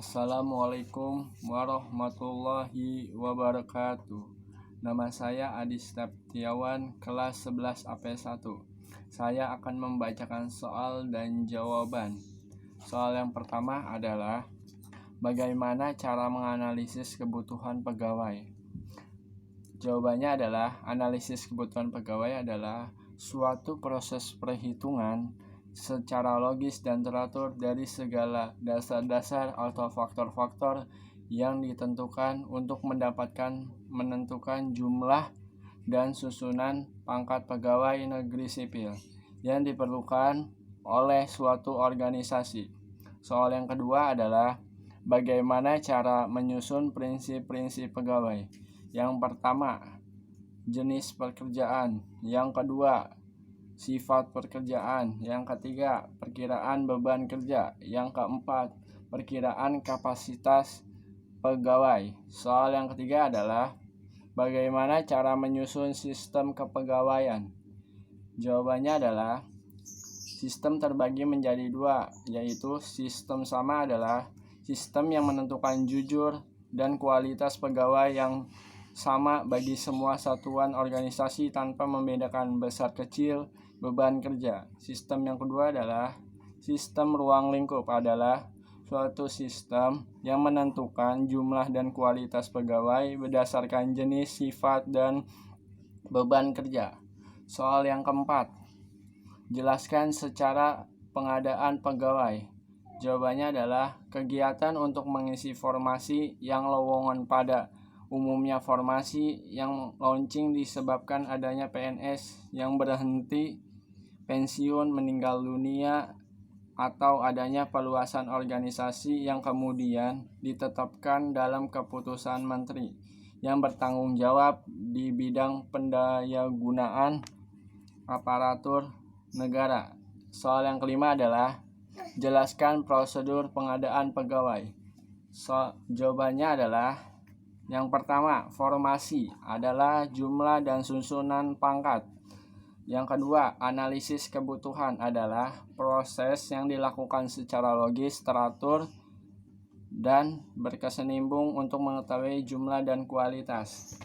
Assalamualaikum warahmatullahi wabarakatuh. Nama saya Adi Septiawan, kelas 11 AP1. Saya akan membacakan soal dan jawaban. Soal yang pertama adalah bagaimana cara menganalisis kebutuhan pegawai? Jawabannya adalah analisis kebutuhan pegawai adalah suatu proses perhitungan secara logis dan teratur dari segala dasar-dasar atau faktor-faktor yang ditentukan untuk menentukan jumlah dan susunan pangkat pegawai negeri sipil yang diperlukan oleh suatu organisasi. Soal yang kedua adalah bagaimana cara menyusun prinsip-prinsip pegawai. Yang pertama, jenis pekerjaan. Yang kedua, sifat pekerjaan. Yang ketiga, perkiraan beban kerja. Yang keempat, perkiraan kapasitas pegawai. Soal yang ketiga adalah bagaimana cara menyusun sistem kepegawaian. Jawabannya adalah sistem terbagi menjadi dua, yaitu sistem sama adalah sistem yang menentukan jujur dan kualitas pegawai yang sama bagi semua satuan organisasi tanpa membedakan besar kecil beban kerja. Sistem yang kedua adalah sistem ruang lingkup, adalah suatu sistem yang menentukan jumlah dan kualitas pegawai berdasarkan jenis, sifat, dan beban kerja. Soal yang keempat, jelaskan secara pengadaan pegawai. Jawabannya adalah kegiatan untuk mengisi formasi yang lowongan pada umumnya formasi yang launching disebabkan adanya PNS yang berhenti, pensiun, meninggal dunia, atau adanya perluasan organisasi yang kemudian ditetapkan dalam keputusan menteri yang bertanggung jawab di bidang pendayagunaan aparatur negara. Soal yang kelima adalah jelaskan prosedur pengadaan pegawai. Jawabannya adalah yang pertama, formasi adalah jumlah dan susunan pangkat. Yang kedua, analisis kebutuhan adalah proses yang dilakukan secara logis, teratur, dan berkesinambungan untuk mengetahui jumlah dan kualitas.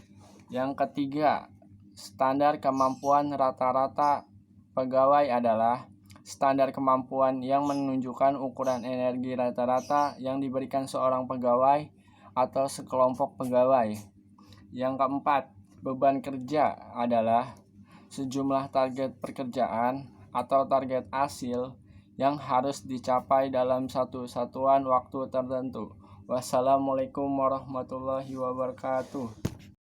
Yang ketiga, standar kemampuan rata-rata pegawai adalah standar kemampuan yang menunjukkan ukuran energi rata-rata yang diberikan seorang pegawai atau sekelompok pegawai. Yang keempat, beban kerja adalah sejumlah target pekerjaan atau target hasil yang harus dicapai dalam satu satuan waktu tertentu. Wassalamualaikum warahmatullahi wabarakatuh.